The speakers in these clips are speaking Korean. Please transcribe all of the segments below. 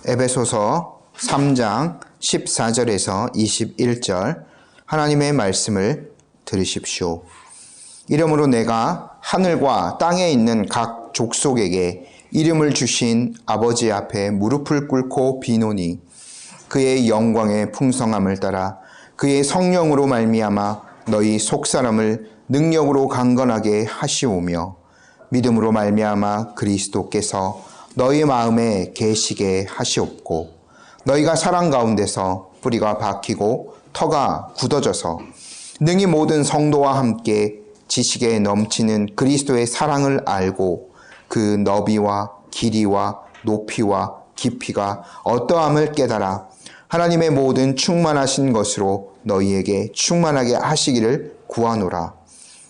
에베소서 3장 14절에서 21절 하나님의 말씀을 들으십시오. 이러므로 내가 하늘과 땅에 있는 각 족속에게 이름을 주신 아버지 앞에 무릎을 꿇고 비노니 그의 영광의 풍성함을 따라 그의 성령으로 말미암아 너희 속사람을 능력으로 강건하게 하시오며 믿음으로 말미암아 그리스도께서 너희 마음에 계시게 하시옵고 너희가 사랑 가운데서 뿌리가 박히고 터가 굳어져서 능히 모든 성도와 함께 지식에 넘치는 그리스도의 사랑을 알고 그 너비와 길이와 높이와 깊이가 어떠함을 깨달아 하나님의 모든 충만하신 것으로 너희에게 충만하게 하시기를 구하노라.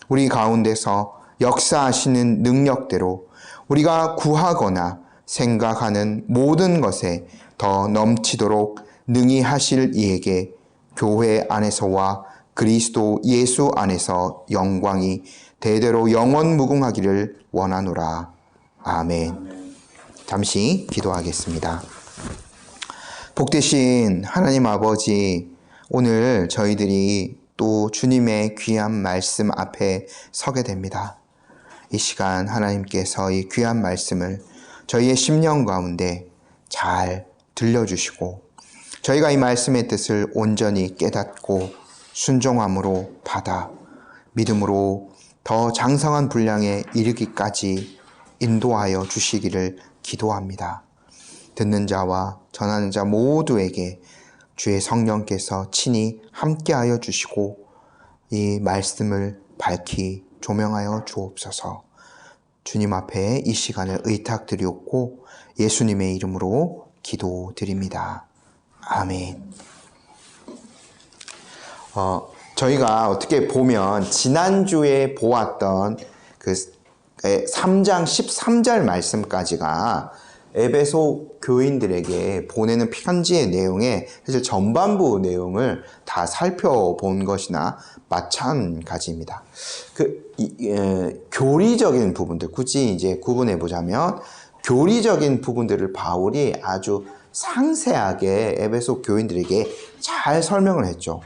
우리 가운데서 역사하시는 능력대로 우리가 구하거나 생각하는 모든 것에 더 넘치도록 능히 하실 이에게 교회 안에서와 그리스도 예수 안에서 영광이 대대로 영원 무궁하기를 원하노라. 아멘. 잠시 기도하겠습니다. 복되신 하나님 아버지, 오늘 저희들이 또 주님의 귀한 말씀 앞에 서게 됩니다. 이 시간 하나님께서 이 귀한 말씀을 저희의 심령 가운데 잘 들려주시고 저희가 이 말씀의 뜻을 온전히 깨닫고 순종함으로 받아 믿음으로 더 장성한 분량에 이르기까지 인도하여 주시기를 기도합니다. 듣는 자와 전하는 자 모두에게 주의 성령께서 친히 함께하여 주시고 이 말씀을 밝히 조명하여 주옵소서. 주님 앞에 이 시간을 의탁드리옵고 예수님의 이름으로 기도드립니다. 아멘. 저희가 어떻게 보면 지난주에 보았던 그 3장 13절 말씀까지가 에베소 교인들에게 보내는 편지의 내용에 사실 전반부 내용을 다 살펴본 것이나 마찬가지입니다. 교리적인 부분들, 굳이 이제 구분해 보자면 교리적인 부분들을 바울이 아주 상세하게 에베소 교인들에게 잘 설명을 했죠.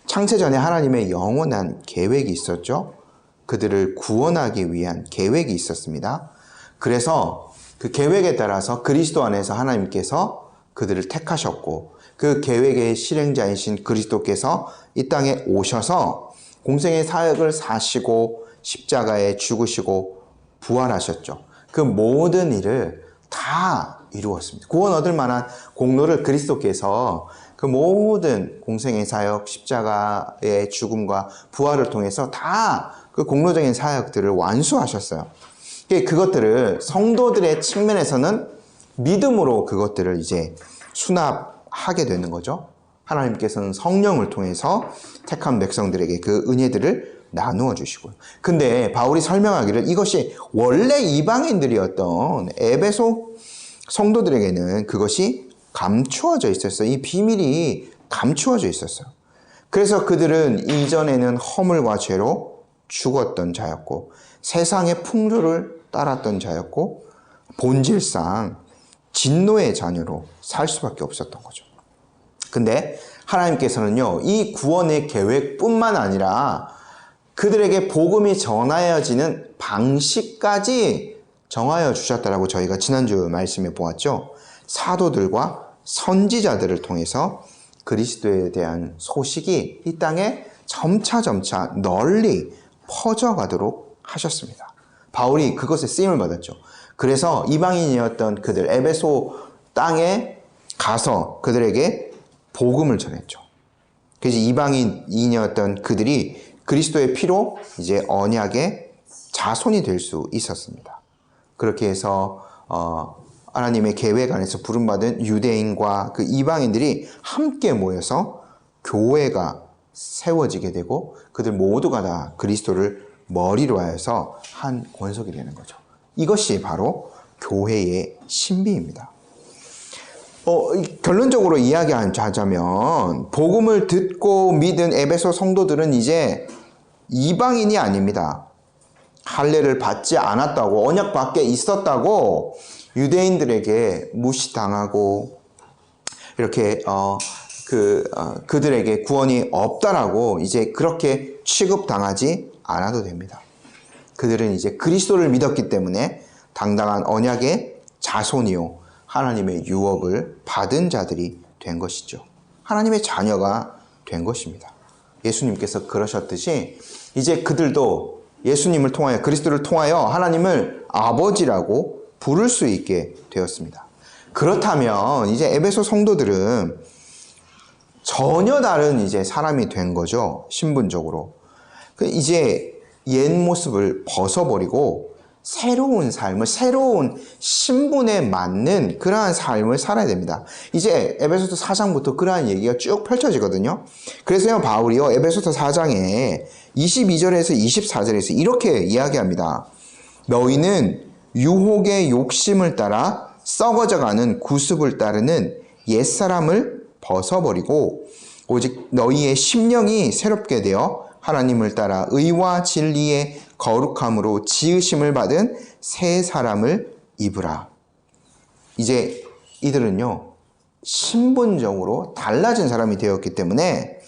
창세 전에 하나님의 영원한 계획이 있었죠. 그들을 구원하기 위한 계획이 있었습니다. 그래서 그 계획에 따라서 그리스도 안에서 하나님께서 그들을 택하셨고 그 계획의 실행자이신 그리스도께서 이 땅에 오셔서 공생의 사역을 사시고 십자가에 죽으시고 부활하셨죠. 그 모든 일을 다 이루었습니다. 구원 얻을 만한 공로를 그리스도께서 그 모든 공생의 사역, 십자가의 죽음과 부활을 통해서 다 그 공로적인 사역들을 완수하셨어요. 그것들을 성도들의 측면에서는 믿음으로 그것들을 이제 수납하게 되는 거죠. 하나님께서는 성령을 통해서 택한 백성들에게 그 은혜들을 나누어 주시고요. 근데 바울이 설명하기를 이것이 원래 이방인들이었던 에베소 성도들에게는 그것이 감추어져 있었어요. 이 비밀이 감추어져 있었어요. 그래서 그들은 이전에는 허물과 죄로 죽었던 자였고 세상의 풍조를 따랐던 자였고 본질상 진노의 자녀로 살 수밖에 없었던 거죠. 근데 하나님께서는요, 이 구원의 계획뿐만 아니라 그들에게 복음이 전하여지는 방식까지 정하여 주셨다라고 저희가 지난주 말씀에 보았죠. 사도들과 선지자들을 통해서 그리스도에 대한 소식이 이 땅에 점차 널리 퍼져가도록 하셨습니다. 바울이 그것에 쓰임을 받았죠. 그래서 이방인이었던 그들, 에베소 땅에 가서 그들에게 복음을 전했죠. 그래서 이방인이었던 그들이 그리스도의 피로 이제 언약의 자손이 될 수 있었습니다. 그렇게 해서 하나님의 계획 안에서 부름받은 유대인과 그 이방인들이 함께 모여서 교회가 세워지게 되고 그들 모두가 다 그리스도를 머리로 하여서 한 권속이 되는 거죠. 이것이 바로 교회의 신비입니다. 결론적으로 이야기하자면 복음을 듣고 믿은 에베소 성도들은 이제 이방인이 아닙니다. 할례를 받지 않았다고, 언약 밖에 있었다고 유대인들에게 무시당하고 이렇게 그들에게 구원이 없다라고 이제 그렇게 취급당하지 않아도 됩니다. 그들은 이제 그리스도를 믿었기 때문에 당당한 언약의 자손이요 하나님의 유업을 받은 자들이 된 것이죠. 하나님의 자녀가 된 것입니다. 예수님께서 그러셨듯이 이제 그들도 예수님을 통하여 그리스도를 통하여 하나님을 아버지라고 부를 수 있게 되었습니다. 그렇다면 이제 에베소 성도들은 전혀 다른 이제 사람이 된 거죠. 신분적으로. 이제 옛 모습을 벗어버리고 새로운 삶을, 새로운 신분에 맞는 그러한 삶을 살아야 됩니다. 이제 에베소서 4장부터 그러한 얘기가 쭉 펼쳐지거든요. 그래서요, 바울이요, 에베소서 4장에 22절에서 24절에서 이렇게 이야기합니다. 너희는 유혹의 욕심을 따라 썩어져가는 구습을 따르는 옛사람을 벗어버리고 오직 너희의 심령이 새롭게 되어 하나님을 따라 의와 진리의 거룩함으로 지으심을 받은 새 사람을 입으라. 이제 이들은요, 신분적으로 달라진 사람이 되었기 때문에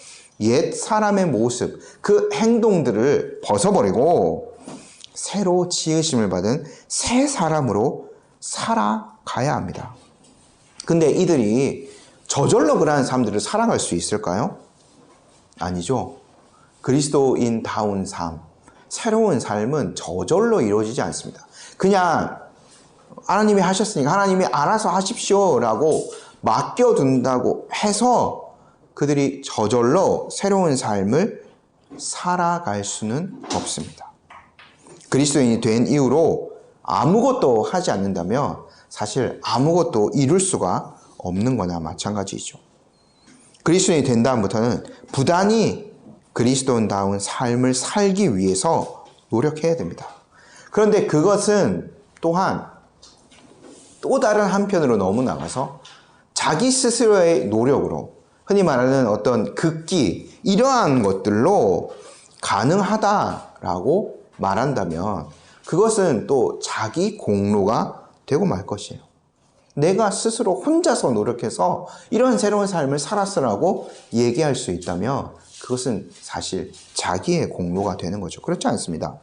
옛 사람의 모습, 그 행동들을 벗어버리고 새로 지으심을 받은 새 사람으로 살아가야 합니다. 근데 이들이 저절로 그러한 삶들을 살아갈 수 있을까요? 아니죠. 그리스도인다운 삶, 새로운 삶은 저절로 이루어지지 않습니다. 그냥 하나님이 하셨으니까 하나님이 알아서 하십시오 라고 맡겨둔다고 해서 그들이 저절로 새로운 삶을 살아갈 수는 없습니다. 그리스도인이 된 이후로 아무것도 하지 않는다면 사실 아무것도 이룰 수가 없는 거나 마찬가지죠. 그리스도인이 된 다음부터는 부단히 그리스도인다운 삶을 살기 위해서 노력해야 됩니다. 그런데 그것은 또한 또 다른 한편으로 너무 나가서 자기 스스로의 노력으로 흔히 말하는 어떤 극기 이러한 것들로 가능하다라고 말한다면 그것은 또 자기 공로가 되고 말 것이에요. 내가 스스로 혼자서 노력해서 이런 새로운 삶을 살았으라고 얘기할 수 있다면 그것은 사실 자기의 공로가 되는 거죠. 그렇지 않습니다.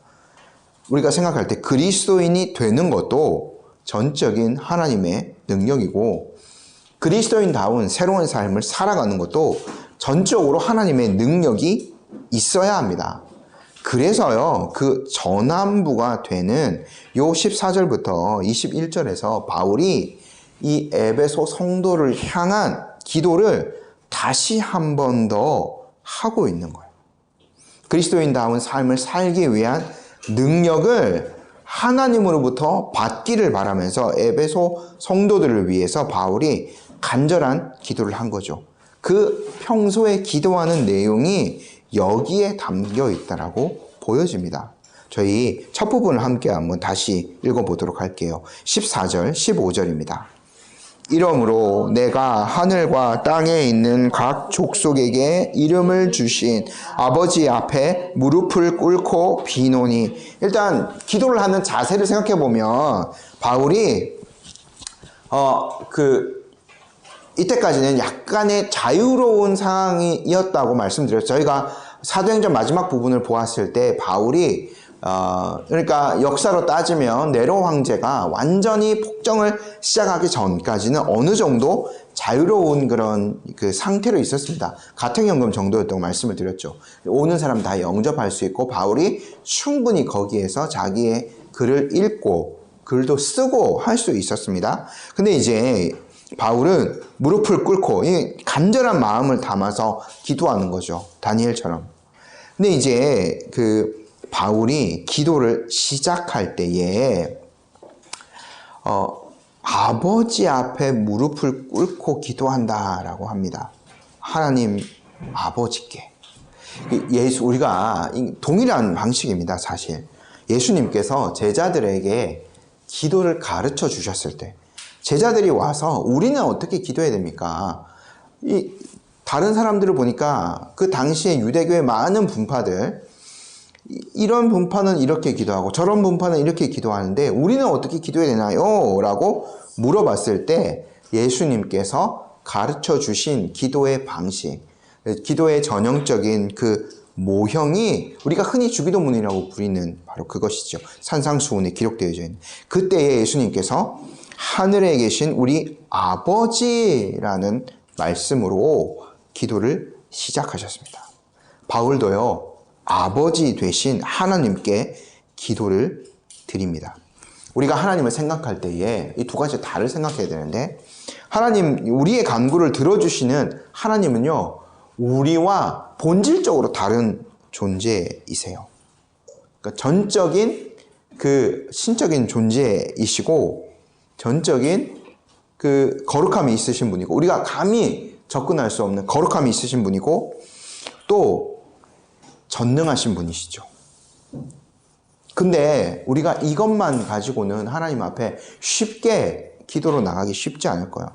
우리가 생각할 때 그리스도인이 되는 것도 전적인 하나님의 능력이고 그리스도인다운 새로운 삶을 살아가는 것도 전적으로 하나님의 능력이 있어야 합니다. 그래서요, 그 전환부가 되는 요 14절부터 21절에서 바울이 이 에베소 성도를 향한 기도를 다시 한 번 더 하고 있는 거예요. 그리스도인다운 삶을 살기 위한 능력을 하나님으로부터 받기를 바라면서 에베소 성도들을 위해서 바울이 간절한 기도를 한 거죠. 그 평소에 기도하는 내용이 여기에 담겨 있다라고 보여집니다. 저희 첫 부분을 함께 한번 다시 읽어보도록 할게요. 14절, 15절입니다. 이러므로 내가 하늘과 땅에 있는 각 족속에게 이름을 주신 아버지 앞에 무릎을 꿇고 비노니. 일단 기도를 하는 자세를 생각해 보면 바울이 이때까지는 약간의 자유로운 상황이었다고 말씀드렸죠. 저희가 사도행전 마지막 부분을 보았을 때 바울이 그러니까 역사로 따지면 네로 황제가 완전히 폭정을 시작하기 전까지는 어느 정도 자유로운 그런 그 상태로 있었습니다. 가택연금 정도였다고 말씀을 드렸죠. 오는 사람 다 영접할 수 있고 바울이 충분히 거기에서 자기의 글을 읽고 글도 쓰고 할 수 있었습니다. 근데 이제 바울은 무릎을 꿇고 이 간절한 마음을 담아서 기도하는 거죠. 다니엘처럼. 근데 이제 바울이 기도를 시작할 때에 아버지 앞에 무릎을 꿇고 기도한다라고 합니다. 하나님 아버지께. 우리가 동일한 방식입니다. 사실 예수님께서 제자들에게 기도를 가르쳐 주셨을 때 제자들이 와서 우리는 어떻게 기도해야 됩니까? 다른 사람들을 보니까 그 당시에 유대교의 많은 분파들 이런 분파는 이렇게 기도하고 저런 분파는 이렇게 기도하는데 우리는 어떻게 기도해야 되나요? 라고 물어봤을 때 예수님께서 가르쳐 주신 기도의 방식, 기도의 전형적인 그 모형이 우리가 흔히 주기도문이라고 부르는 바로 그것이죠. 산상수훈에 기록되어 있는. 그때에 예수님께서 하늘에 계신 우리 아버지라는 말씀으로 기도를 시작하셨습니다. 바울도요, 아버지 되신 하나님께 기도를 드립니다. 우리가 하나님을 생각할 때에 이 두 가지 다를 생각해야 되는데, 하나님, 우리의 간구를 들어주시는 하나님은요, 우리와 본질적으로 다른 존재이세요. 그러니까 전적인 그 신적인 존재이시고, 전적인 그 거룩함이 있으신 분이고, 우리가 감히 접근할 수 없는 거룩함이 있으신 분이고, 또 전능하신 분이시죠. 근데 우리가 이것만 가지고는 하나님 앞에 쉽게 기도로 나가기 쉽지 않을 거예요.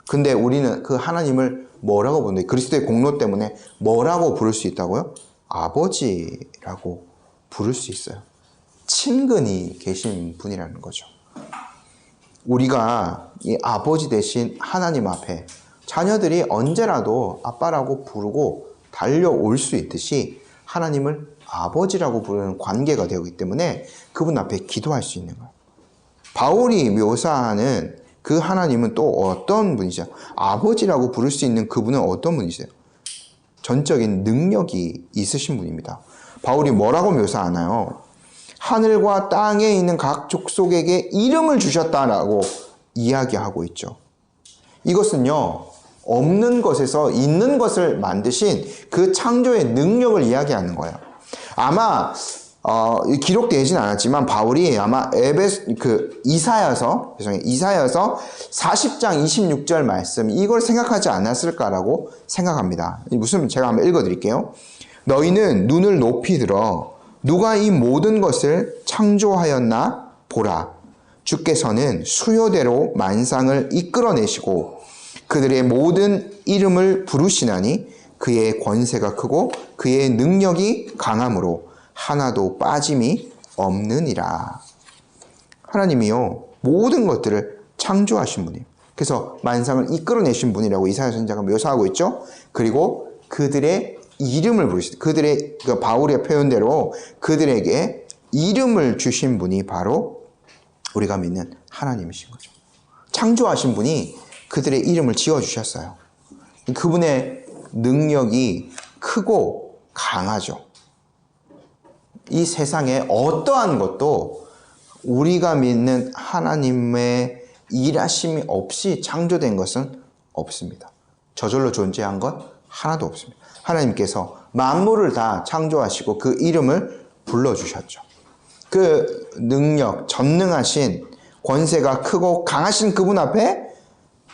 근데 우리는 그 하나님을 뭐라고 부르는데, 그리스도의 공로 때문에 뭐라고 부를 수 있다고요? 아버지라고 부를 수 있어요. 친근히 계신 분이라는 거죠. 우리가 이 아버지 대신 하나님 앞에 자녀들이 언제라도 아빠라고 부르고 달려올 수 있듯이 하나님을 아버지라고 부르는 관계가 되었기 때문에 그분 앞에 기도할 수 있는 거예요. 바울이 묘사하는 그 하나님은 또 어떤 분이죠? 아버지라고 부를 수 있는 그분은 어떤 분이세요? 전적인 능력이 있으신 분입니다. 바울이 뭐라고 묘사하나요? 하늘과 땅에 있는 각 족속에게 이름을 주셨다라고 이야기하고 있죠. 이것은요, 없는 것에서 있는 것을 만드신 그 창조의 능력을 이야기하는 거예요. 아마 기록되진 않았지만 바울이 아마 이사야서 40장 26절 말씀 이걸 생각하지 않았을까라고 생각합니다. 무슨 제가 한번 읽어드릴게요. 너희는 눈을 높이 들어 누가 이 모든 것을 창조하였나 보라. 주께서는 수요대로 만상을 이끌어내시고 그들의 모든 이름을 부르시나니 그의 권세가 크고 그의 능력이 강함으로 하나도 빠짐이 없느니라. 하나님이요, 모든 것들을 창조하신 분이에요. 그래서 만상을 이끌어내신 분이라고 이사야 선지자가 묘사하고 있죠. 그리고 그들의 이름을 부르시다. 그들의, 그 바울의 표현대로 그들에게 이름을 주신 분이 바로 우리가 믿는 하나님이신 거죠. 창조하신 분이 그들의 이름을 지어주셨어요. 그분의 능력이 크고 강하죠. 이 세상에 어떠한 것도 우리가 믿는 하나님의 일하심이 없이 창조된 것은 없습니다. 저절로 존재한 것 하나도 없습니다. 하나님께서 만물을 다 창조하시고 그 이름을 불러주셨죠. 그 능력, 전능하신 권세가 크고 강하신 그분 앞에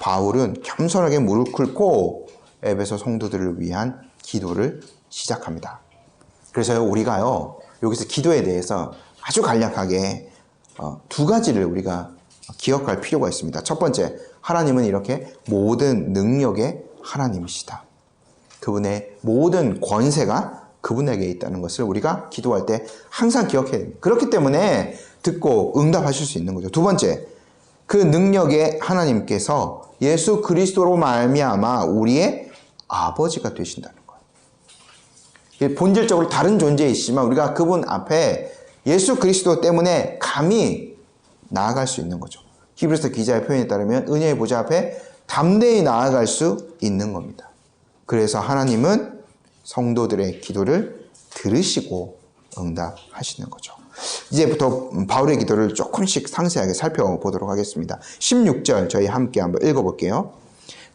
바울은 겸손하게 무릎 꿇고 에베소 성도들을 위한 기도를 시작합니다. 그래서 우리가요, 여기서 기도에 대해서 아주 간략하게 두 가지를 우리가 기억할 필요가 있습니다. 첫 번째, 하나님은 이렇게 모든 능력의 하나님이시다. 그분의 모든 권세가 그분에게 있다는 것을 우리가 기도할 때 항상 기억해야 됩니다. 그렇기 때문에 듣고 응답하실 수 있는 거죠. 두 번째, 그 능력의 하나님께서 예수 그리스도로 말미암아 우리의 아버지가 되신다는 거예요. 본질적으로 다른 존재이시지만 우리가 그분 앞에 예수 그리스도 때문에 감히 나아갈 수 있는 거죠. 히브리서 기자의 표현에 따르면 은혜의 보좌 앞에 담대히 나아갈 수 있는 겁니다. 그래서 하나님은 성도들의 기도를 들으시고 응답하시는 거죠. 이제부터 바울의 기도를 조금씩 상세하게 살펴보도록 하겠습니다. 16절 저희 함께 한번 읽어볼게요.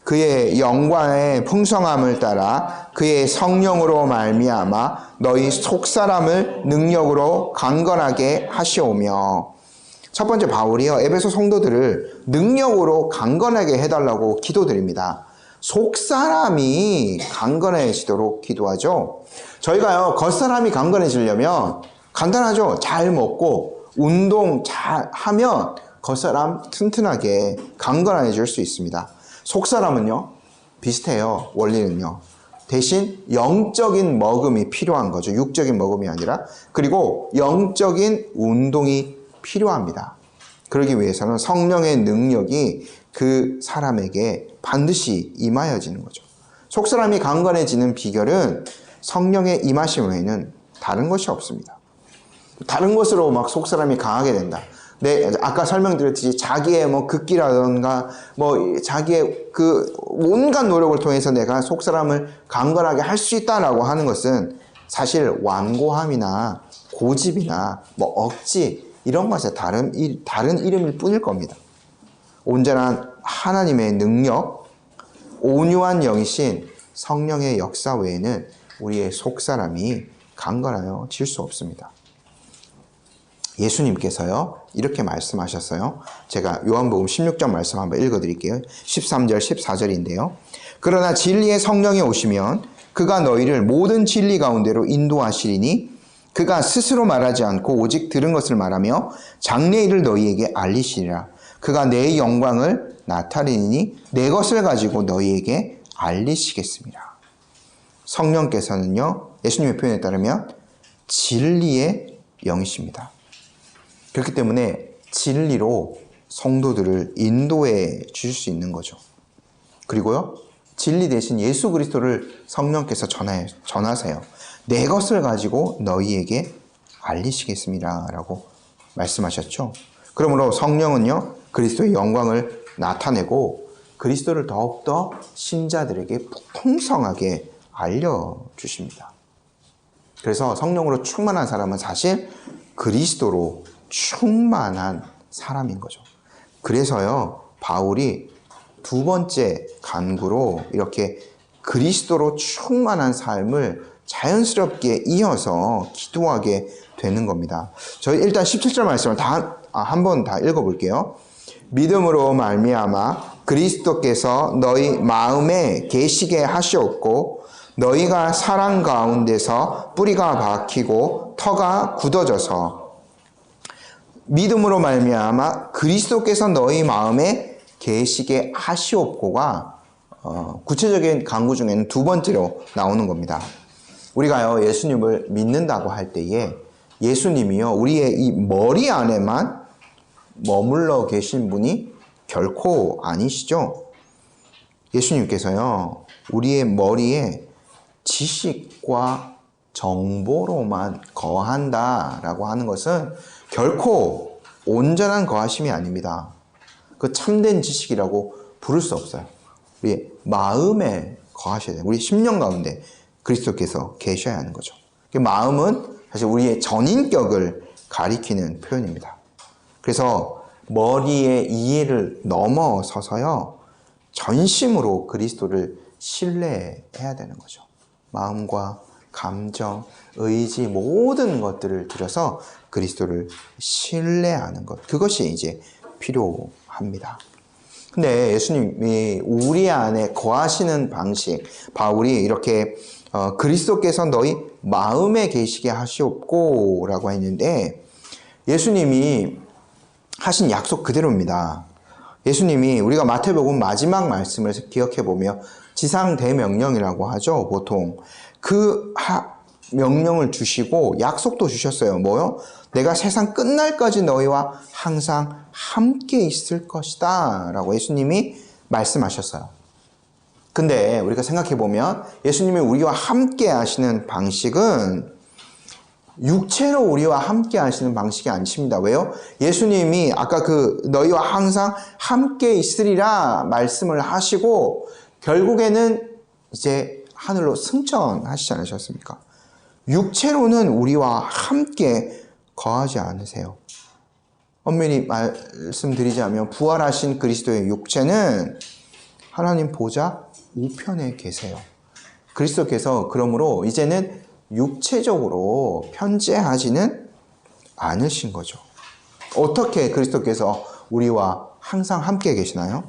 그의 영광의 풍성함을 따라 그의 성령으로 말미암아 너희 속사람을 능력으로 강건하게 하시오며. 첫 번째, 바울이요, 에베소 성도들을 능력으로 강건하게 해달라고 기도드립니다. 속사람이 강건해지도록 기도하죠. 저희가요, 겉사람이 강건해지려면 간단하죠. 잘 먹고 운동 잘 하면 겉사람 튼튼하게 강건해질 수 있습니다. 속사람은요, 비슷해요. 원리는요. 대신 영적인 먹음이 필요한 거죠. 육적인 먹음이 아니라. 그리고 영적인 운동이 필요합니다. 그러기 위해서는 성령의 능력이 그 사람에게 반드시 임하여지는 거죠. 속사람이 강건해지는 비결은 성령의 임하심 외에는 다른 것이 없습니다. 다른 것으로 막 속사람이 강하게 된다. 아까 설명드렸듯이 자기의 극기라던가 자기의 그 온갖 노력을 통해서 내가 속사람을 강건하게 할 수 있다라고 하는 것은 사실 완고함이나 고집이나 억지 이런 것의 다른 이름일 뿐일 겁니다. 온전한 하나님의 능력, 온유한 영이신 성령의 역사 외에는 우리의 속사람이 강건하여질 수 없습니다. 예수님께서요 이렇게 말씀하셨어요. 제가 요한복음 16장 말씀 한번 읽어드릴게요. 13절 14절인데요. 그러나 진리의 성령이 오시면 그가 너희를 모든 진리 가운데로 인도하시리니 그가 스스로 말하지 않고 오직 들은 것을 말하며 장래일을 너희에게 알리시리라. 그가 내 영광을 나타내니 내 것을 가지고 너희에게 알리시겠습니다. 성령께서는요 예수님의 표현에 따르면 진리의 영이십니다. 그렇기 때문에 진리로 성도들을 인도해 주실 수 있는 거죠. 그리고요, 진리 대신 예수 그리스도를 성령께서 전하세요. 내 것을 가지고 너희에게 알리시겠습니다. 라고 말씀하셨죠. 그러므로 성령은요, 그리스도의 영광을 나타내고 그리스도를 더욱더 신자들에게 풍성하게 알려주십니다. 그래서 성령으로 충만한 사람은 사실 그리스도로 충만한 사람인 거죠. 그래서요, 바울이 두 번째 간구로 이렇게 그리스도로 충만한 삶을 자연스럽게 이어서 기도하게 되는 겁니다. 저희 일단 17절 말씀을 한 번 다 읽어볼게요. 믿음으로 말미암아 그리스도께서 너희 마음에 계시게 하시옵고 너희가 사랑 가운데서 뿌리가 박히고 터가 굳어져서 믿음으로 말미암아 그리스도께서 너희 마음에 계시게 하시옵고가 구체적인 간구 중에는 두 번째로 나오는 겁니다. 우리가요 예수님을 믿는다고 할 때에 예수님이요 우리의 이 머리 안에만 머물러 계신 분이 결코 아니시죠. 예수님께서요 우리의 머리에 지식과 정보로만 거한다라고 하는 것은 결코 온전한 거하심이 아닙니다. 그 참된 지식이라고 부를 수 없어요. 우리 마음에 거하셔야 돼요. 우리 심령 가운데 그리스도께서 계셔야 하는 거죠. 마음은 사실 우리의 전인격을 가리키는 표현입니다. 그래서 머리의 이해를 넘어서서요 전심으로 그리스도를 신뢰해야 되는 거죠. 마음과 감정, 의지 모든 것들을 들여서 그리스도를 신뢰하는 것, 그것이 이제 필요합니다. 근데 예수님이 우리 안에 거하시는 방식, 바울이 이렇게 그리스도께서 너희 마음에 계시게 하시옵고 라고 했는데 예수님이 하신 약속 그대로입니다. 예수님이 우리가 마태복음 마지막 말씀을 기억해 보며 지상대명령이라고 하죠. 보통 그 명령을 주시고 약속도 주셨어요. 뭐요? 내가 세상 끝날까지 너희와 항상 함께 있을 것이다 라고 예수님이 말씀하셨어요. 근데 우리가 생각해 보면 예수님이 우리와 함께 하시는 방식은 육체로 우리와 함께 하시는 방식이 아니십니다. 왜요? 예수님이 아까 너희와 항상 함께 있으리라 말씀을 하시고 결국에는 이제 하늘로 승천하시지 않으셨습니까? 육체로는 우리와 함께 거하지 않으세요. 엄밀히 말씀드리자면 부활하신 그리스도의 육체는 하나님 보좌 우편에 계세요. 그리스도께서 그러므로 이제는 육체적으로 편재하지는 않으신 거죠. 어떻게 그리스도께서 우리와 항상 함께 계시나요?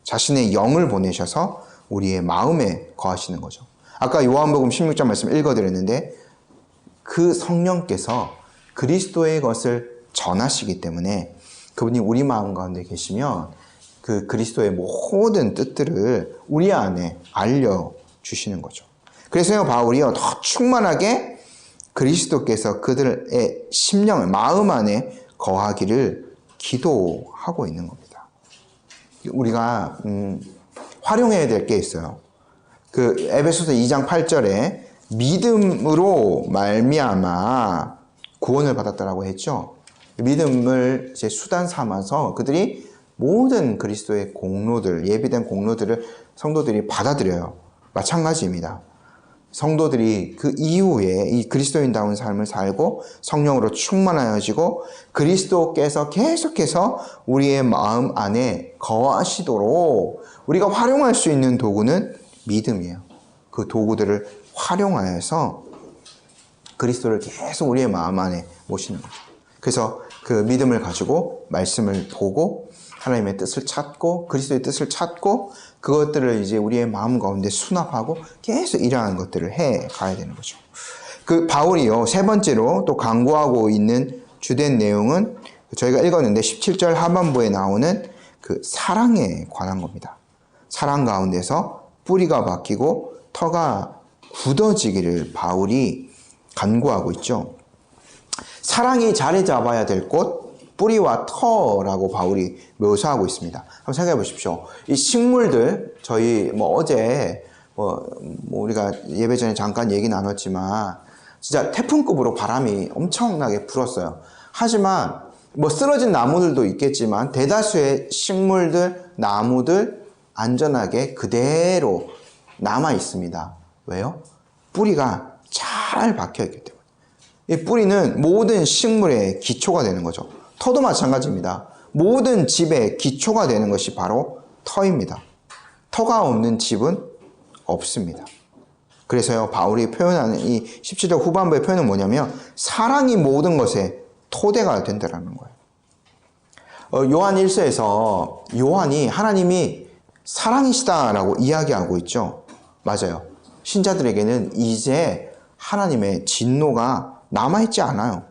자신의 영을 보내셔서 우리의 마음에 거하시는 거죠. 아까 요한복음 16장 말씀 읽어드렸는데 그 성령께서 그리스도의 것을 전하시기 때문에 그분이 우리 마음 가운데 계시면 그 그리스도의 모든 뜻들을 우리 안에 알려주시는 거죠. 그래서 바울이요 더 충만하게 그리스도께서 그들의 심령을 마음 안에 거하기를 기도하고 있는 겁니다. 우리가 활용해야 될 게 있어요. 그 에베소서 2장 8절에 믿음으로 말미암아 구원을 받았다라고 했죠. 믿음을 이제 수단 삼아서 그들이 모든 그리스도의 공로들, 예비된 공로들을 성도들이 받아들여요. 마찬가지입니다. 성도들이 그 이후에 이 그리스도인다운 삶을 살고 성령으로 충만하여지고 그리스도께서 계속해서 우리의 마음 안에 거하시도록 우리가 활용할 수 있는 도구는 믿음이에요. 그 도구들을 활용하여서 그리스도를 계속 우리의 마음 안에 모시는 거죠. 그래서 그 믿음을 가지고 말씀을 보고 하나님의 뜻을 찾고 그리스도의 뜻을 찾고 그것들을 이제 우리의 마음 가운데 수납하고 계속 이러한 것들을 해 가야 되는 거죠. 그 바울이요 세 번째로 또 강구하고 있는 주된 내용은 저희가 읽었는데 17절 하반부에 나오는 그 사랑에 관한 겁니다. 사랑 가운데서 뿌리가 박히고 터가 굳어지기를 바울이 간구하고 있죠. 사랑이 자리 잡아야 될 곳 뿌리와 터라고 바울이 묘사하고 있습니다. 한번 생각해 보십시오. 이 식물들 저희 어제 우리가 예배 전에 잠깐 얘기 나눴지만 진짜 태풍급으로 바람이 엄청나게 불었어요. 하지만 쓰러진 나무들도 있겠지만 대다수의 식물들, 나무들 안전하게 그대로 남아 있습니다. 왜요? 뿌리가 잘 박혀 있기 때문에. 이 뿌리는 모든 식물의 기초가 되는 거죠. 터도 마찬가지입니다. 모든 집의 기초가 되는 것이 바로 터입니다. 터가 없는 집은 없습니다. 그래서요, 바울이 표현하는 이 17절 후반부의 표현은 뭐냐면 사랑이 모든 것의 토대가 된다라는 거예요. 요한 1서에서 요한이 하나님이 사랑이시다라고 이야기하고 있죠. 맞아요. 신자들에게는 이제 하나님의 진노가 남아있지 않아요.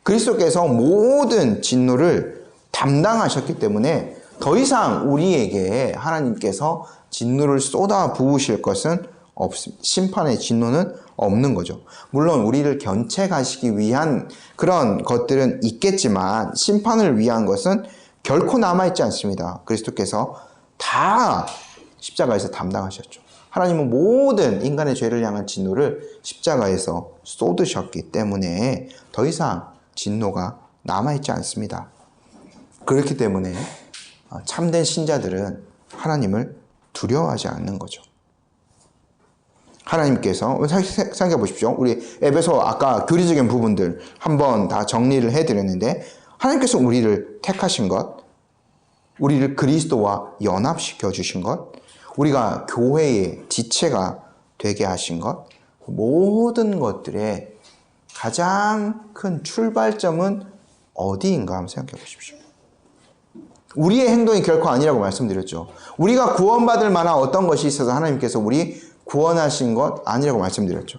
그리스도께서 모든 진노를 담당하셨기 때문에 더 이상 우리에게 하나님께서 진노를 쏟아 부으실 것은 없습니다. 심판의 진노는 없는 거죠. 물론 우리를 견책하시기 위한 그런 것들은 있겠지만 심판을 위한 것은 결코 남아있지 않습니다. 그리스도께서 다 십자가에서 담당하셨죠. 하나님은 모든 인간의 죄를 향한 진노를 십자가에서 쏟으셨기 때문에 더 이상 진노가 남아있지 않습니다. 그렇기 때문에 참된 신자들은 하나님을 두려워하지 않는 거죠. 하나님께서 생각해 보십시오. 우리 에베소 아까 교리적인 부분들 한번 다 정리를 해드렸는데 하나님께서 우리를 택하신 것, 우리를 그리스도와 연합시켜 주신 것, 우리가 교회의 지체가 되게 하신 것, 모든 것들의 가장 큰 출발점은 어디인가 한번 생각해 보십시오. 우리의 행동이 결코 아니라고 말씀드렸죠. 우리가 구원받을 만한 어떤 것이 있어서 하나님께서 우리 구원하신 것 아니라고 말씀드렸죠.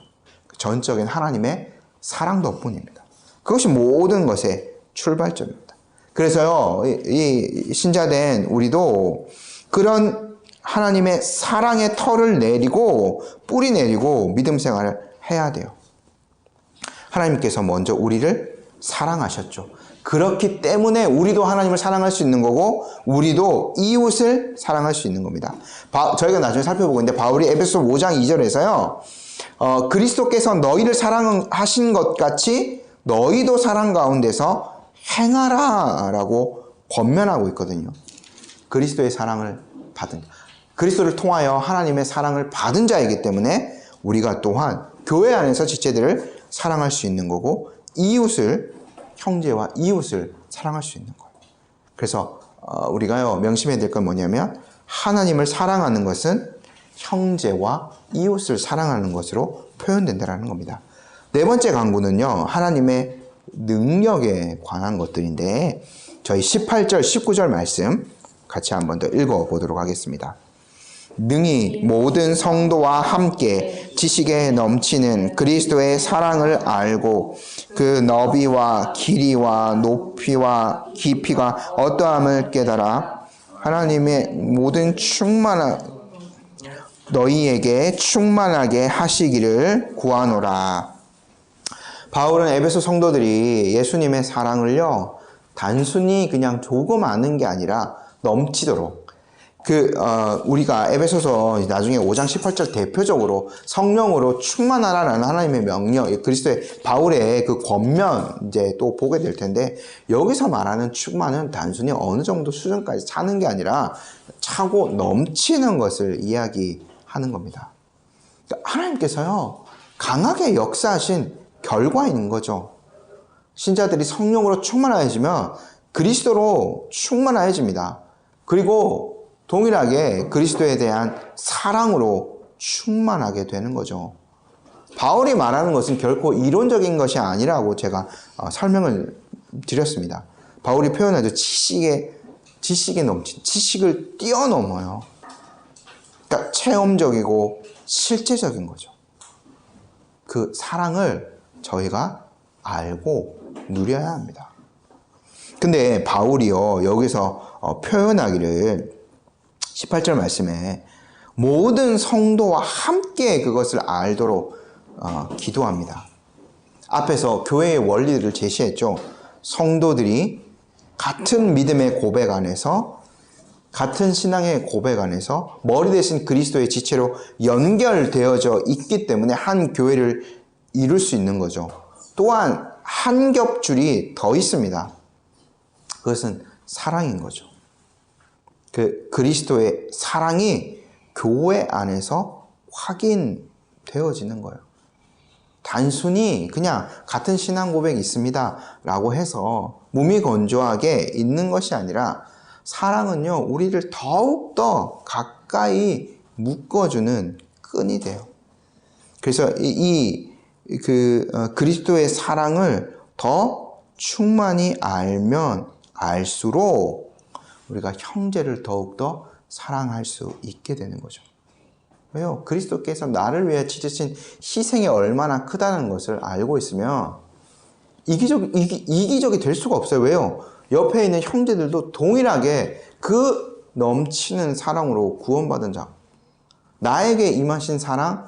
전적인 하나님의 사랑 덕분입니다. 그것이 모든 것의 출발점입니다. 그래서요, 이 신자된 우리도 그런 하나님의 사랑의 털을 내리고 뿌리 내리고 믿음 생활을 해야 돼요. 하나님께서 먼저 우리를 사랑하셨죠. 그렇기 때문에 우리도 하나님을 사랑할 수 있는 거고 우리도 이웃을 사랑할 수 있는 겁니다. 저희가 나중에 살펴보고 있는데 바울이 에베소 5장 2절에서요. 그리스도께서 너희를 사랑하신 것 같이 너희도 사랑 가운데서 행하라 라고 권면하고 있거든요. 그리스도의 사랑을 받은 그리스도를 통하여 하나님의 사랑을 받은 자이기 때문에 우리가 또한 교회 안에서 지체들을 사랑할 수 있는 거고 이웃을 형제와 이웃을 사랑할 수 있는 거예요. 그래서 우리가요 명심해야 될 건 뭐냐면 하나님을 사랑하는 것은 형제와 이웃을 사랑하는 것으로 표현된다는 겁니다. 네 번째 강구는요 하나님의 능력에 관한 것들인데 저희 18절 19절 말씀 같이 한번 더 읽어보도록 하겠습니다. 능히 모든 성도와 함께 지식에 넘치는 그리스도의 사랑을 알고 그 너비와 길이와 높이와 깊이가 어떠함을 깨달아 하나님의 모든 충만한 너희에게 충만하게 하시기를 구하노라. 바울은 에베소 성도들이 예수님의 사랑을요, 단순히 그냥 조금 아는 게 아니라 넘치도록, 우리가 에베소서 나중에 5장 18절 대표적으로 성령으로 충만하라는 하나님의 명령, 그리스도의 바울의 그 권면 이제 또 보게 될 텐데, 여기서 말하는 충만은 단순히 어느 정도 수준까지 차는 게 아니라 차고 넘치는 것을 이야기하는 겁니다. 그러니까 하나님께서요, 강하게 역사하신 결과인 거죠. 신자들이 성령으로 충만해지면 그리스도로 충만해집니다. 그리고 동일하게 그리스도에 대한 사랑으로 충만하게 되는 거죠. 바울이 말하는 것은 결코 이론적인 것이 아니라고 제가 설명을 드렸습니다. 바울이 표현하죠. 지식에 넘친, 지식을 뛰어넘어요. 그러니까 체험적이고 실제적인 거죠. 그 사랑을 저희가 알고 누려야 합니다. 근데 바울이요, 여기서 표현하기를 18절 말씀에 모든 성도와 함께 그것을 알도록 기도합니다. 앞에서 교회의 원리를 제시했죠. 성도들이 같은 믿음의 고백 안에서, 같은 신앙의 고백 안에서 머리 대신 그리스도의 지체로 연결되어져 있기 때문에 한 교회를 이룰 수 있는 거죠. 또한 한 겹줄이 더 있습니다. 그것은 사랑인 거죠. 그 그리스도의 사랑이 교회 안에서 확인되어지는 거예요. 단순히 그냥 같은 신앙 고백이 있습니다 라고 해서 무미건조하게 있는 것이 아니라, 사랑은요, 우리를 더욱더 가까이 묶어주는 끈이 돼요. 그래서 그리스도의 사랑을 더 충만히 알면 알수록 우리가 형제를 더욱더 사랑할 수 있게 되는 거죠. 왜요? 그리스도께서 나를 위해 치르신 희생이 얼마나 크다는 것을 알고 있으면 이기적이 될 수가 없어요. 왜요? 옆에 있는 형제들도 동일하게 그 넘치는 사랑으로 구원받은 자, 나에게 임하신 사랑,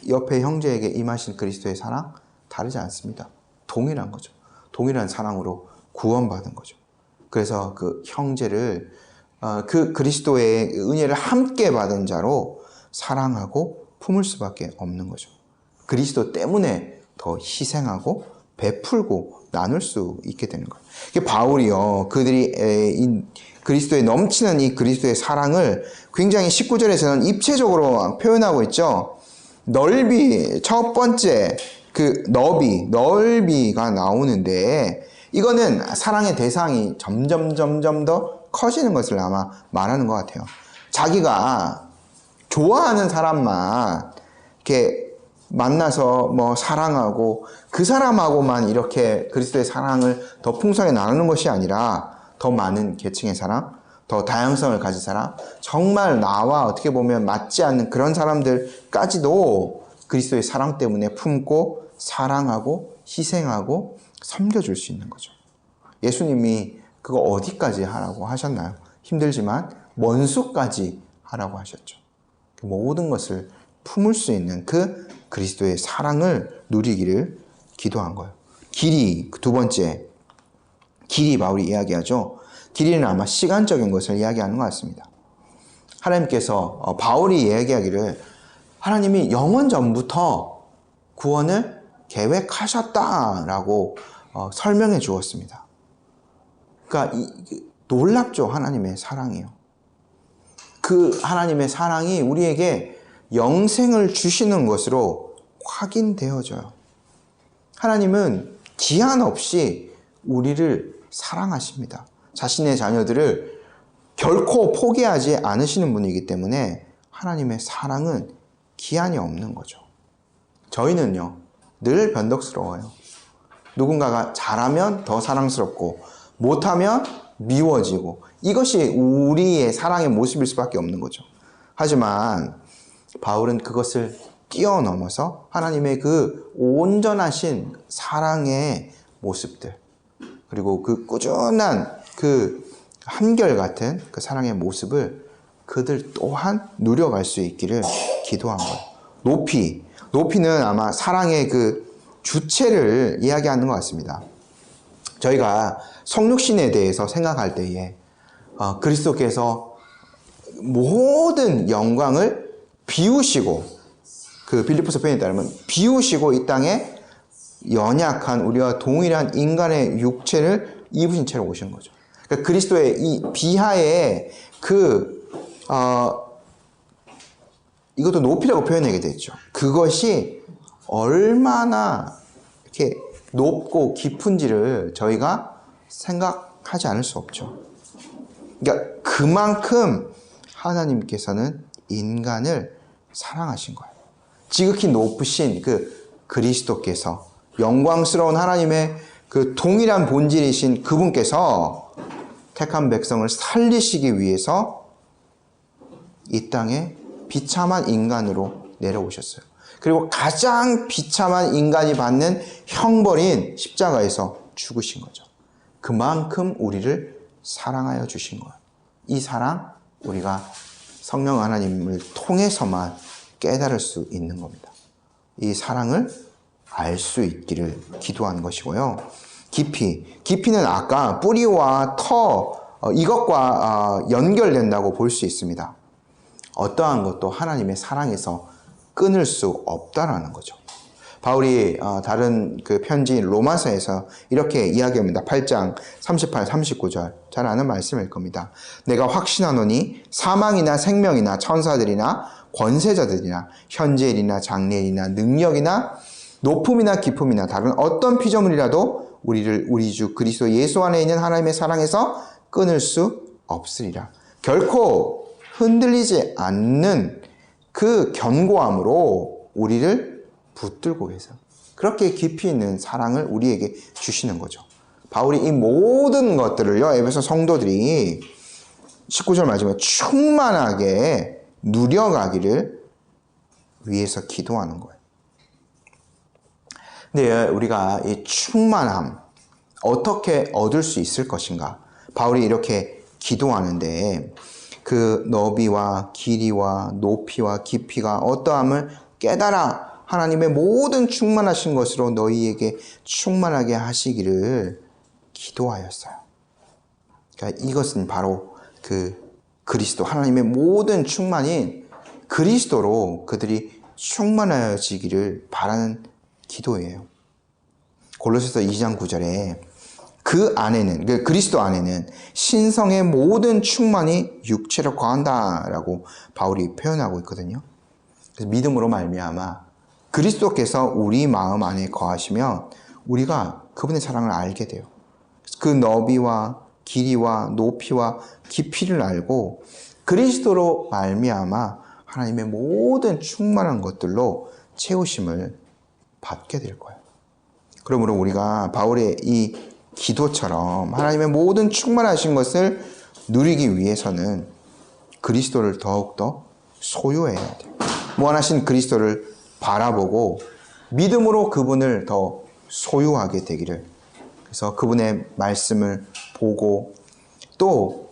옆에 형제에게 임하신 그리스도의 사랑 다르지 않습니다. 동일한 거죠. 동일한 사랑으로 구원받은 거죠. 그래서 그 형제를 그 그리스도의 은혜를 함께 받은 자로 사랑하고 품을 수밖에 없는 거죠. 그리스도 때문에 더 희생하고 베풀고 나눌 수 있게 되는 거예요. 이게 바울이요, 그들이 그리스도에 넘치는 이 그리스도의 사랑을 굉장히 19절에서는 입체적으로 표현하고 있죠. 넓이, 첫 번째 그 넓이가 나오는데, 이거는 사랑의 대상이 점점 더 커지는 것을 아마 말하는 것 같아요. 자기가 좋아하는 사람만 이렇게 만나서 사랑하고 그 사람하고만 이렇게 그리스도의 사랑을 더 풍성하게 나누는 것이 아니라, 더 많은 계층의 사랑, 더 다양성을 가진 사람, 정말 나와 어떻게 보면 맞지 않는 그런 사람들까지도 그리스도의 사랑 때문에 품고 사랑하고 희생하고 섬겨줄 수 있는 거죠. 예수님이 그거 어디까지 하라고 하셨나요? 힘들지만 먼 수까지 하라고 하셨죠. 모든 것을 품을 수 있는 그 그리스도의 사랑을 누리기를 기도한 거예요. 길이, 두 번째, 길이 바울이 이야기하죠. 길이는 아마 시간적인 것을 이야기하는 것 같습니다. 하나님께서 바울이 이야기하기를 하나님이 영원 전부터 구원을 계획하셨다라고 설명해 주었습니다. 그러니까 놀랍죠. 하나님의 사랑이요. 그 하나님의 사랑이 우리에게 영생을 주시는 것으로 확인되어져요. 하나님은 기한 없이 우리를 사랑하십니다. 자신의 자녀들을 결코 포기하지 않으시는 분이기 때문에 하나님의 사랑은 기한이 없는 거죠. 저희는요, 늘 변덕스러워요. 누군가가 잘하면 더 사랑스럽고 못하면 미워지고, 이것이 우리의 사랑의 모습일 수밖에 없는 거죠. 하지만 바울은 그것을 뛰어넘어서 하나님의 그 온전하신 사랑의 모습들, 그리고 그 꾸준한 그 한결같은 그 사랑의 모습을 그들 또한 누려갈 수 있기를 기도한 거예요. 높이는 아마 사랑의 그 주체를 이야기하는 것 같습니다. 저희가 성육신에 대해서 생각할 때에 그리스도께서 모든 영광을 비우시고, 그 빌립보서 편에 따르면 비우시고 이 땅에 연약한 우리와 동일한 인간의 육체를 입으신 채로 오신 거죠. 그러니까 그리스도의 이 비하의 이것도 높이라고 표현하게 됐죠. 그것이 얼마나 이렇게 높고 깊은지를 저희가 생각하지 않을 수 없죠. 그러니까 그만큼 하나님께서는 인간을 사랑하신 거예요. 지극히 높으신 그 그리스도께서, 영광스러운 하나님의 그 동일한 본질이신 그분께서 택한 백성을 살리시기 위해서 이 땅에 비참한 인간으로 내려오셨어요. 그리고 가장 비참한 인간이 받는 형벌인 십자가에서 죽으신 거죠. 그만큼 우리를 사랑하여 주신 거예요. 이 사랑, 우리가 성령 하나님을 통해서만 깨달을 수 있는 겁니다. 이 사랑을 알 수 있기를 기도하는 것이고요. 깊이는 아까 뿌리와 이것과 연결된다고 볼 수 있습니다. 어떠한 것도 하나님의 사랑에서 끊을 수 없다라는 거죠. 바울이 다른 그 편지인 로마서에서 이렇게 이야기합니다. 8장 38, 39절 잘 아는 말씀일 겁니다. 내가 확신하노니 사망이나 생명이나 천사들이나 권세자들이나 현재일이나 장래일이나 능력이나 높음이나 깊음이나 다른 어떤 피조물이라도 우리를 우리 주 그리스도 예수 안에 있는 하나님의 사랑에서 끊을 수 없으리라. 결코 흔들리지 않는 그 견고함으로 우리를 붙들고 계세요. 그렇게 깊이 있는 사랑을 우리에게 주시는 거죠. 바울이 이 모든 것들을요, 에베소 성도들이 19절 마지막에 충만하게 누려가기를 위해서 기도하는 거예요. 근데 우리가 이 충만함, 어떻게 얻을 수 있을 것인가? 바울이 이렇게 기도하는데 그 너비와 길이와 높이와 깊이가 어떠함을 깨달아 하나님의 모든 충만하신 것으로 너희에게 충만하게 하시기를 기도하였어요. 그러니까 이것은 바로 그 그리스도, 하나님의 모든 충만인 그리스도로 그들이 충만해지기를 바라는 기도예요. 골로새서 2장 9절에 그 안에는, 그 그리스도 안에는 신성의 모든 충만이 육체로 거한다라고 바울이 표현하고 있거든요. 그래서 믿음으로 말미암아 그리스도께서 우리 마음 안에 거하시면 우리가 그분의 사랑을 알게 돼요. 그 너비와 길이와 높이와 깊이를 알고 그리스도로 말미암아 하나님의 모든 충만한 것들로 채우심을 받게 될 거예요. 그러므로 우리가 바울의 이 기도처럼 하나님의 모든 충만하신 것을 누리기 위해서는 그리스도를 더욱더 소유해야 돼요. 무한하신 그리스도를 바라보고 믿음으로 그분을 더 소유하게 되기를, 그래서 그분의 말씀을 보고 또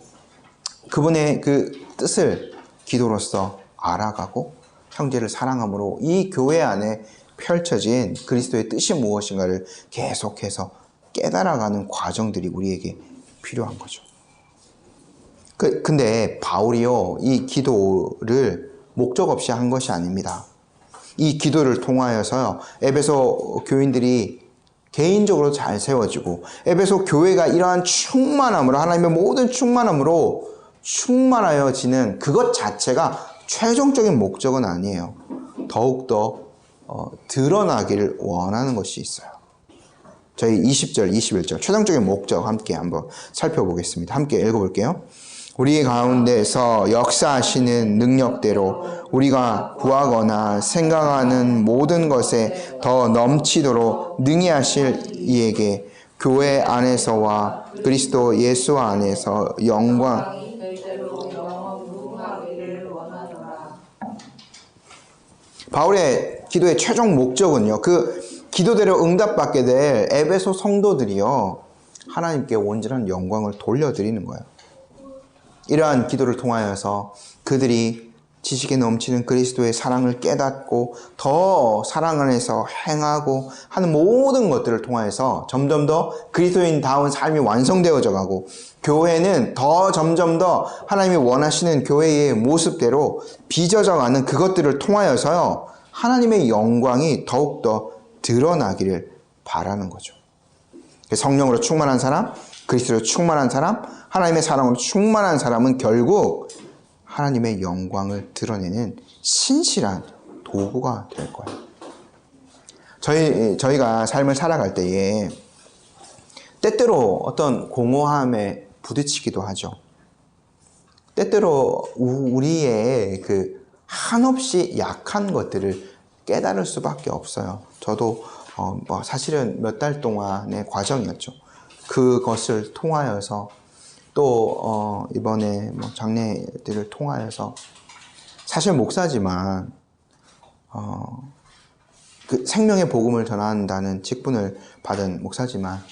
그분의 그 뜻을 기도로서 알아가고 형제를 사랑함으로 이 교회 안에 펼쳐진 그리스도의 뜻이 무엇인가를 계속해서 깨달아가는 과정들이 우리에게 필요한 거죠. 근데 바울이요, 이 기도를 목적 없이 한 것이 아닙니다. 이 기도를 통하여서 에베소 교인들이 개인적으로 잘 세워지고 에베소 교회가 이러한 충만함으로, 하나님의 모든 충만함으로 충만하여지는 그것 자체가 최종적인 목적은 아니에요. 더욱더 드러나기를 원하는 것이 있어요. 저희 20절, 21절 최종적인 목적 함께 한번 살펴보겠습니다. 함께 읽어볼게요. 우리 가운데서 역사하시는 능력대로 우리가 구하거나 생각하는 모든 것에 더 넘치도록 능히 하실 이에게 교회 안에서와 그리스도 예수 안에서 영광. 바울의 기도의 최종 목적은요, 그 기도대로 응답받게 될 에베소 성도들이요, 하나님께 온전한 영광을 돌려드리는 거예요. 이러한 기도를 통하여서 그들이 지식에 넘치는 그리스도의 사랑을 깨닫고 더 사랑 안에서 행하고 하는 모든 것들을 통하여서 점점 더 그리스도인다운 삶이 완성되어져 가고, 교회는 더 점점 더 하나님이 원하시는 교회의 모습대로 빚어져 가는 그것들을 통하여서요, 하나님의 영광이 더욱더 드러나기를 바라는 거죠. 성령으로 충만한 사람, 그리스도로 충만한 사람, 하나님의 사랑으로 충만한 사람은 결국 하나님의 영광을 드러내는 신실한 도구가 될 거예요. 저희가 삶을 살아갈 때에 때때로 어떤 공허함에 부딪히기도 하죠. 때때로 우리의 그 한없이 약한 것들을 깨달을 수밖에 없어요. 저도 사실은 몇 달 동안의 과정이었죠. 그것을 통하여서 또 이번에 장례들을 통하여서, 사실 목사지만 그 생명의 복음을 전한다는 직분을 받은 목사지만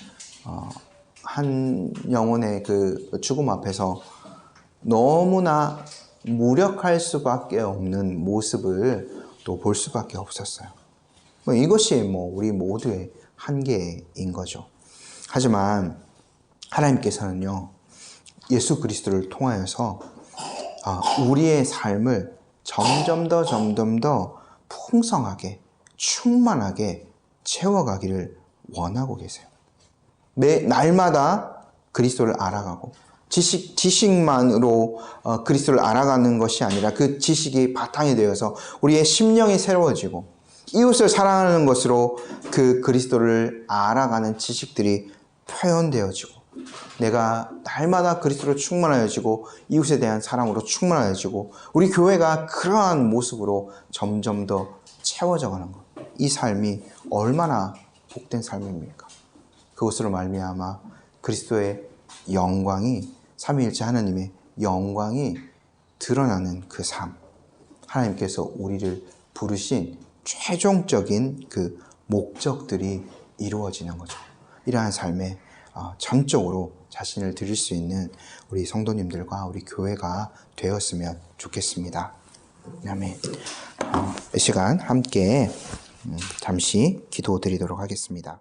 한 영혼의 그 죽음 앞에서 너무나 무력할 수밖에 없는 모습을 또 볼 수밖에 없었어요. 이것이 우리 모두의 한계인 거죠. 하지만 하나님께서는요, 예수 그리스도를 통하여서 우리의 삶을 점점 더 풍성하게, 충만하게 채워가기를 원하고 계세요. 매 날마다 그리스도를 알아가고, 지식만으로 그리스도를 알아가는 것이 아니라 그 지식이 바탕이 되어서 우리의 심령이 새로워지고, 이웃을 사랑하는 것으로 그 그리스도를 알아가는 지식들이 표현되어지고, 내가 날마다 그리스도로 충만하여지고 이웃에 대한 사랑으로 충만하여지고, 우리 교회가 그러한 모습으로 점점 더 채워져 가는 것, 이 삶이 얼마나 복된 삶입니까? 그것으로 말미암아 그리스도의 영광이, 삼위일체 하나님의 영광이 드러나는 그 삶, 하나님께서 우리를 부르신 최종적인 그 목적들이 이루어지는 거죠. 이러한 삶에 전적으로 자신을 드릴 수 있는 우리 성도님들과 우리 교회가 되었으면 좋겠습니다. 아멘. 이 시간 함께 잠시 기도드리도록 하겠습니다.